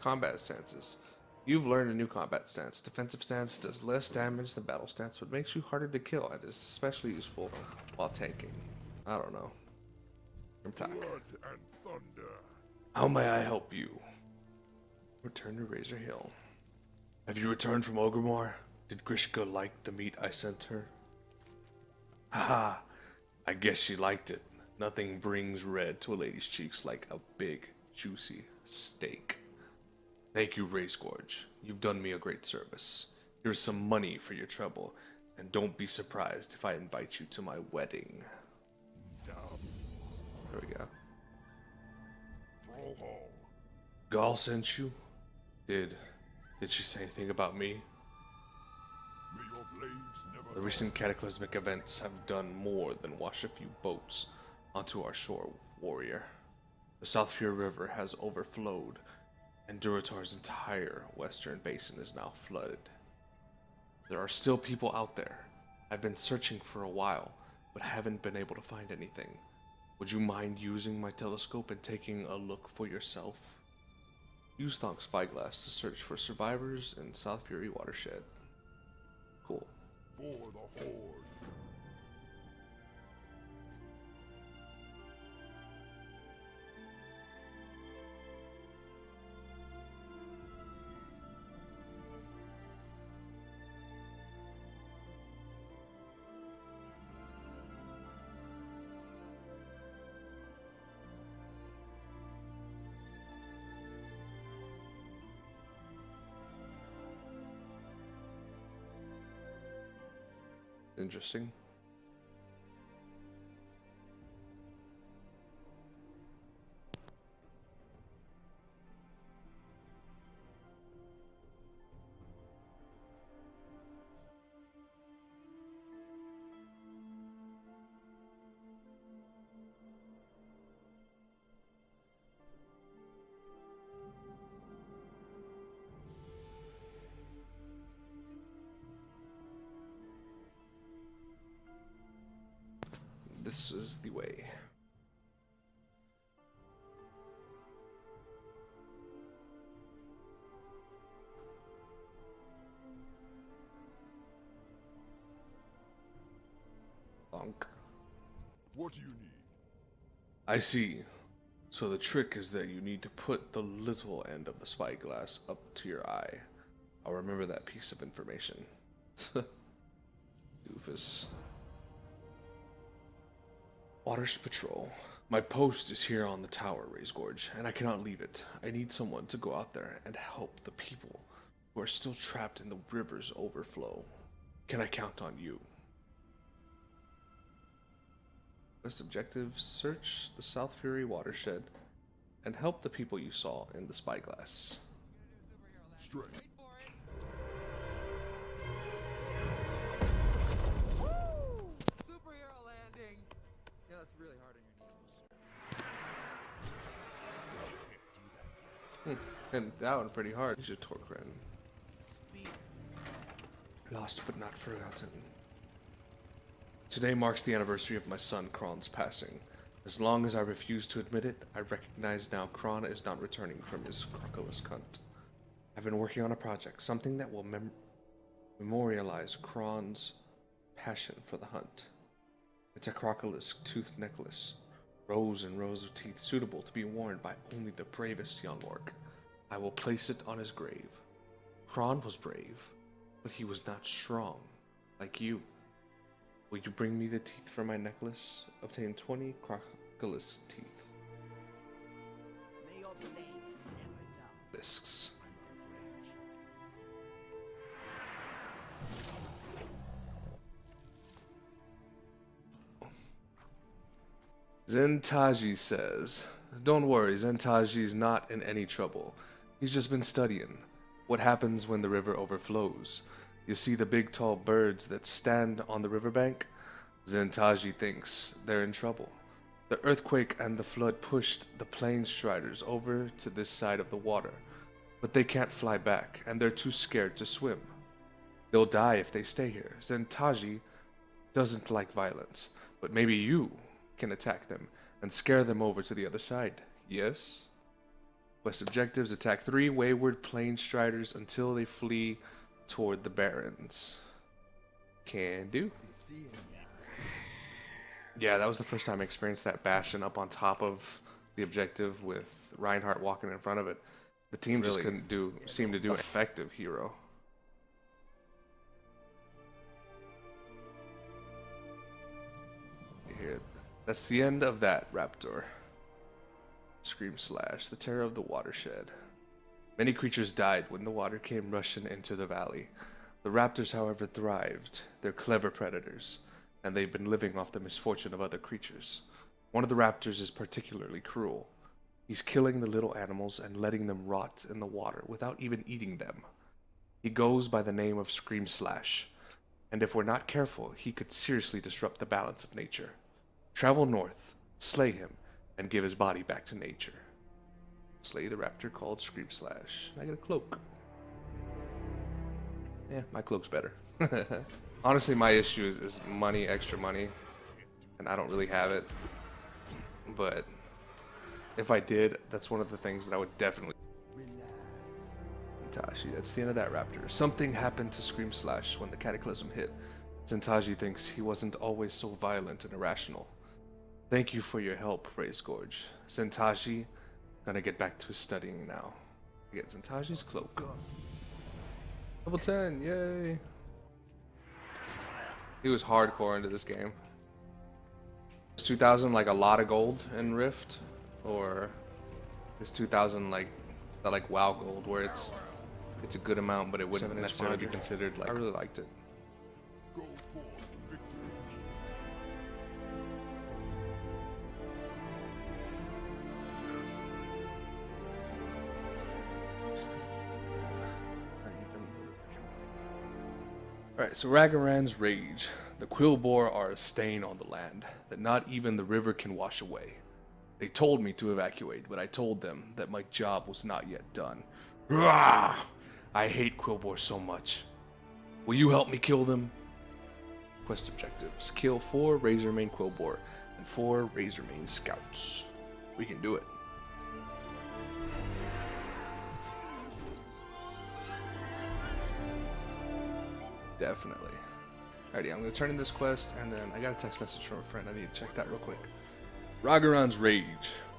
Combat stances. You've learned a new combat stance. Defensive stance does less damage than battle stance, but makes you harder to kill and is especially useful while tanking. I don't know. Blood and thunder. How may I help you? Return to Razor Hill. Have you returned from Ogremore? Did Grishka like the meat I sent her? Haha, I guess she liked it. Nothing brings red to a lady's cheeks like a big, juicy steak. Thank you, Raizgorge. You've done me a great service. Here's some money for your trouble, and don't be surprised if I invite you to my wedding. There we go. Gaul sent you? Did she say anything about me? The recent cataclysmic events have done more than wash a few boats onto our shore, warrior. The South Fury River has overflowed, and Duratar's entire western basin is now flooded. There are still people out there. I've been searching for a while, but haven't been able to find anything. Would you mind using my telescope and taking a look for yourself? Use Thonk Spyglass to search for survivors in South Fury watershed. Cool. For the Horde. Interesting. This is the way. Bonk. What do you need? I see. So the trick is that you need to put the little end of the spyglass up to your eye. I'll remember that piece of information. Doofus. Waters Patrol. My post is here on the tower, Raizgorge, and I cannot leave it. I need someone to go out there and help the people who are still trapped in the river's overflow. Can I count on you? First objective, search the South Fury watershed and help the people you saw in the spyglass. Straight. Really hard on your knees. And that one pretty hard. He's a Torquren. Lost but not forgotten. Today marks the anniversary of my son Kron's passing. As long as I refuse to admit it, I recognize now Kron is not returning from his crocolisk hunt. I've been working on a project, something that will memorialize Kron's passion for the hunt. It's a crocolisk tooth necklace, rows and rows of teeth suitable to be worn by only the bravest young orc. I will place it on his grave. Kron was brave, but he was not strong, like you. Will you bring me the teeth for my necklace? Obtain 20 crocolisk teeth. May your blades never die. Discs. Zentaji says, don't worry, Zentaji's not in any trouble. He's just been studying what happens when the river overflows. You see the big tall birds that stand on the riverbank? Zentaji thinks they're in trouble. The earthquake and the flood pushed the plain striders over to this side of the water, but they can't fly back, and they're too scared to swim. They'll die if they stay here. Zentaji doesn't like violence, but maybe you can attack them and scare them over to the other side. Yes? Quest objectives: attack 3 wayward plane striders until they flee toward the barrens. Can do. Yeah, that was the first time I experienced that bastion up on top of the objective with Reinhardt walking in front of it. The team just couldn't seem to do an effective hero. Here, that's the end of that raptor. Scream slash, the terror of the watershed. Many creatures died when the water came rushing into the valley. The raptors, however, thrived. They're clever predators, and they've been living off the misfortune of other creatures. One of the raptors is particularly cruel. He's killing the little animals and letting them rot in the water without even eating them. He goes by the name of Scream Slash, and if we're not careful, he could seriously disrupt the balance of nature. Travel north, slay him, and give his body back to nature. Slay the raptor called Scream Slash. I get a cloak. Yeah, my cloak's better. Honestly, my issue is money, extra money, and I don't really have it. But if I did, that's one of the things that I would definitely. Zenitaji, that's the end of that raptor. Something happened to Scream Slash when the cataclysm hit. Zenitaji thinks he wasn't always so violent and irrational. Thank you for your help, Raizgorge. Zenitaji, gonna get back to studying now. I get Zenitaji's cloak. Level 10, yay! He was hardcore into this game. Is 2000 like a lot of gold in Rift? Or is 2000 like that like WoW gold where it's a good amount but it wouldn't necessarily be considered like. I really liked it. Go forth to victory. Alright, so Ragaran's Rage. The Quillboar are a stain on the land that not even the river can wash away. They told me to evacuate, but I told them that my job was not yet done. Rah! I hate Quillboar so much. Will you help me kill them? Quest objectives. Kill 4 Razormane Quillboar and 4 Razormane Scouts. We can do it. Definitely. Alrighty, I'm going to turn in this quest, and then I got a text message from a friend. I need to check that real quick. Ragaran's Rage.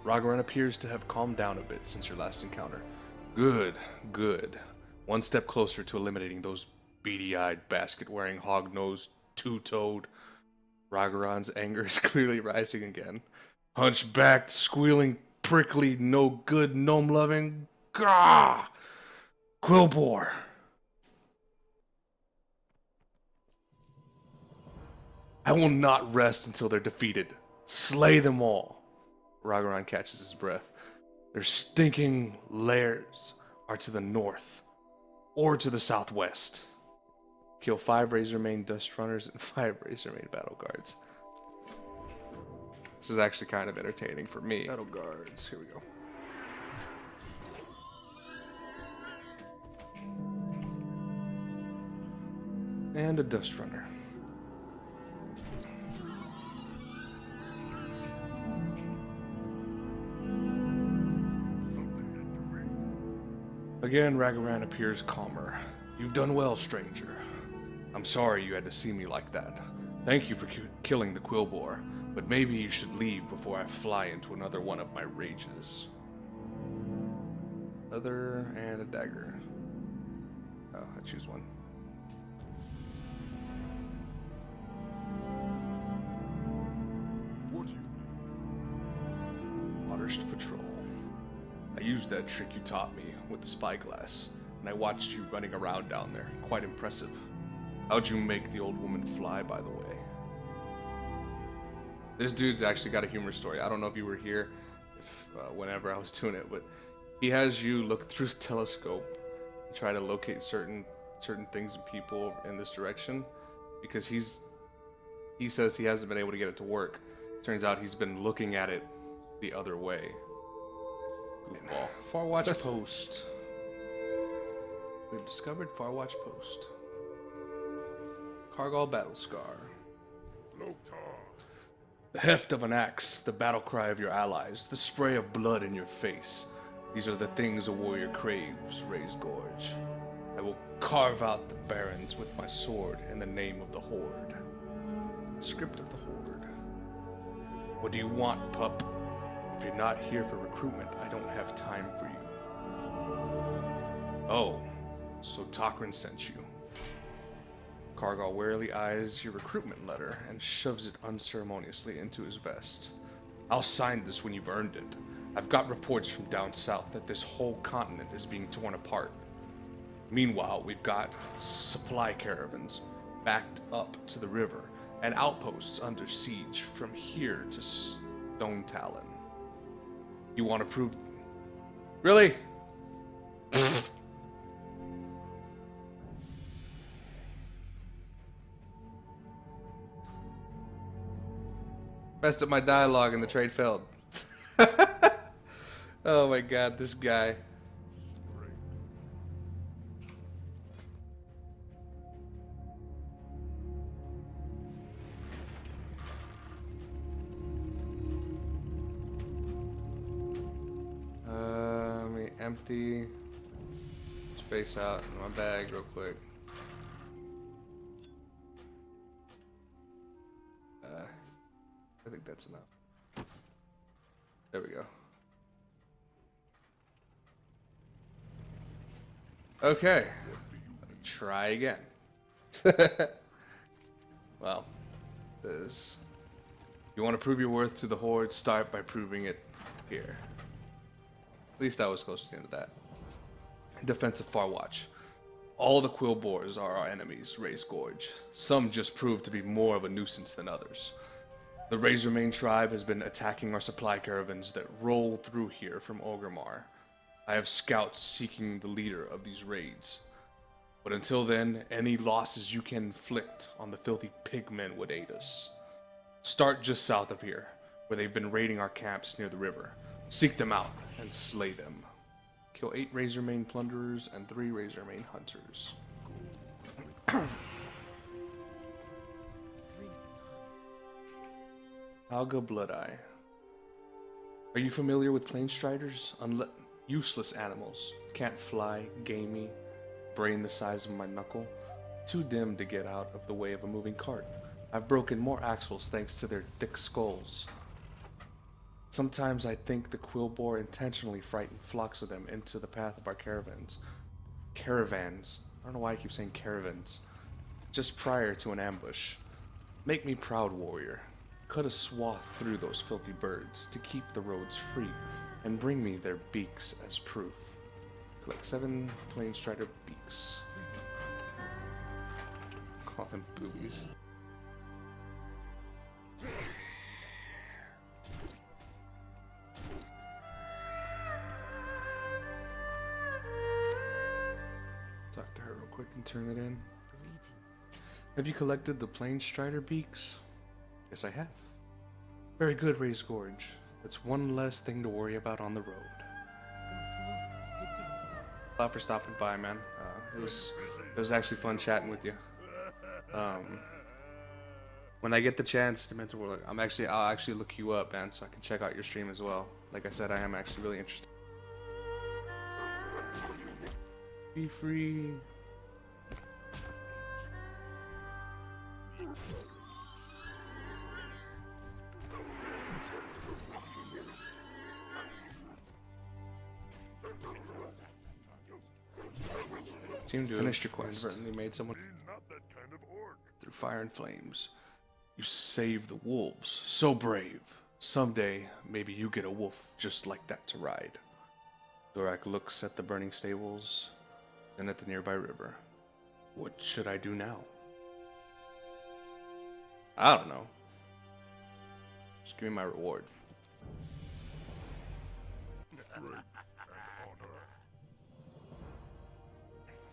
Ragaran appears to have calmed down a bit since your last encounter. Good, good. One step closer to eliminating those beady-eyed, basket-wearing, hog-nosed, two-toed. Ragaran's anger is clearly rising again. Hunchbacked, squealing, prickly, no-good, gnome-loving. Gah! Quillboar. I will not rest until they're defeated. Slay them all. Ragaran catches his breath. Their stinking lairs are to the north or to the southwest. Kill 5 Razormane Dust Runners and 5 Razormane Battle Guards. This is actually kind of entertaining for me. Battle Guards, here we go. And a Dust Runner. Again, Ragaran appears calmer. You've done well, stranger. I'm sorry you had to see me like that. Thank you for killing the Quillboar, but maybe you should leave before I fly into another one of my rages. Leather and a dagger. Oh, I choose one. What you Waters to patrol. I used that trick you taught me with the spyglass, and I watched you running around down there. Quite impressive. How'd you make the old woman fly, by the way? This dude's actually got a humor story. I don't know if you were here whenever I was doing it, but he has you look through the telescope and try to locate certain things and people in this direction, because he says he hasn't been able to get it to work. Turns out he's been looking at it the other way. Goofball. Farwatch Post. We've discovered Farwatch Post. Kargal Battle Scar. Loktar. The heft of an axe, the battle cry of your allies, the spray of blood in your face. These are the things a warrior craves, Raizgorge. I will carve out the barons with my sword in the name of the Horde. The script of the Horde. What do you want, pup? If you're not here for recruitment, I don't have time for you. Oh, so Takrin sent you. Kargal warily eyes your recruitment letter and shoves it unceremoniously into his vest. I'll sign this when you've earned it. I've got reports from down south that this whole continent is being torn apart. Meanwhile, we've got supply caravans backed up to the river and outposts under siege from here to Stone Talon. You want to prove... Really? Messed up my dialogue and the trade failed. Oh my god, this guy. Let me empty space out in my bag real quick. I think that's enough. There we go. Okay. Try again. Well, this. You want to prove your worth to the Horde? Start by proving it here. At least I was close to the end of that. Defensive Farwatch. All the Quill Boars are our enemies, Raizgorge. Some just prove to be more of a nuisance than others. The Razormane tribe has been attacking our supply caravans that roll through here from Orgrimmar. I have scouts seeking the leader of these raids. But until then, any losses you can inflict on the filthy pigmen would aid us. Start just south of here, where they've been raiding our camps near the river. Seek them out and slay them. Kill 8 Razormane plunderers and 3 Razormane hunters. Alga Bloodeye. Are you familiar with Planestriders? Useless animals. Can't fly, gamey, brain the size of my knuckle. Too dim to get out of the way of a moving cart. I've broken more axles thanks to their thick skulls. Sometimes I think the Quillboar intentionally frighten flocks of them into the path of our caravans. Caravans. I don't know why I keep saying caravans. Just prior to an ambush. Make me proud, warrior. Cut a swath through those filthy birds to keep the roads free, and bring me their beaks as proof. Collect 7 Planestrider beaks. Call them boobies. Talk to her real quick and turn it in. Have you collected the Planestrider beaks? Yes, I have. Very good, Raizgorge. That's one less thing to worry about on the road. Thanks for stopping by, man. It was actually fun chatting with you. When I get the chance to mentor Warlock, I'll actually look you up, man, so I can check out your stream as well. Like I said, I am actually really interested. Be free. Seem to finished your quest. Inadvertently made someone Not that kind of orc. through fire and flames. You saved the wolves. So brave. Someday, maybe you get a wolf just like that to ride. Thorak looks at the burning stables, then at the nearby river. What should I do now? I don't know. Just give me my reward. Strength and honor.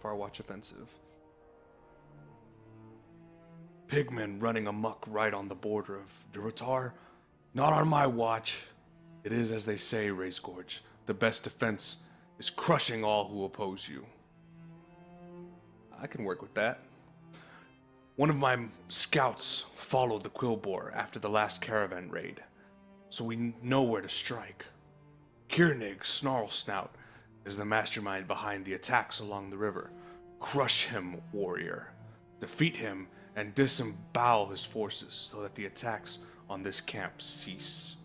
Farwatch offensive. Pigmen running amok right on the border of Durotar? Not on my watch. It is as they say, Raizgorge. The best defense is crushing all who oppose you. I can work with that. One of my scouts followed the Quillboar after the last caravan raid, so we know where to strike. Kiernig Snarlsnout is the mastermind behind the attacks along the river. Crush him, warrior. Defeat him and disembowel his forces so that the attacks on this camp cease.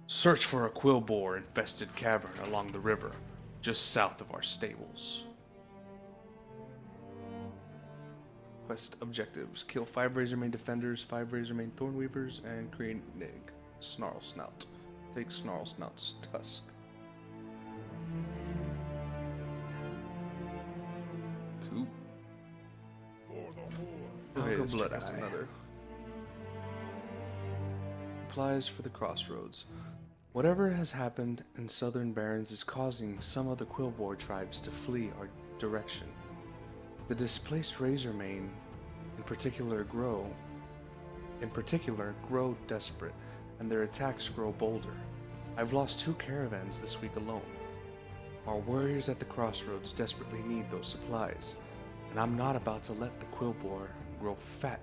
Search for a quillboar-infested cavern along the river, just south of our stables. Quest objectives: kill 5 Razormane defenders, 5 Razormane Thornweavers, and create Nig Snarlsnout. Take Snarlsnout's tusk. Cool. For the Horde. Okay, Alka let's Blood check out Eye. another. Applies for the crossroads. Whatever has happened in Southern Barrens is causing some of the Quillboar tribes to flee our direction. The displaced Razormane in particular grow desperate, and their attacks grow bolder. I've lost 2 caravans this week alone. Our warriors at the crossroads desperately need those supplies, and I'm not about to let the Quillboar grow fat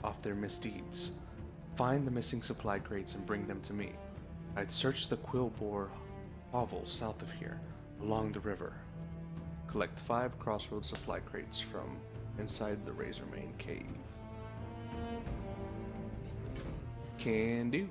off their misdeeds. Find the missing supply crates and bring them to me. I'd search the Quillboar hovels south of here, along the river. Collect 5 crossroads supply crates from inside the Razormane cave. Can do.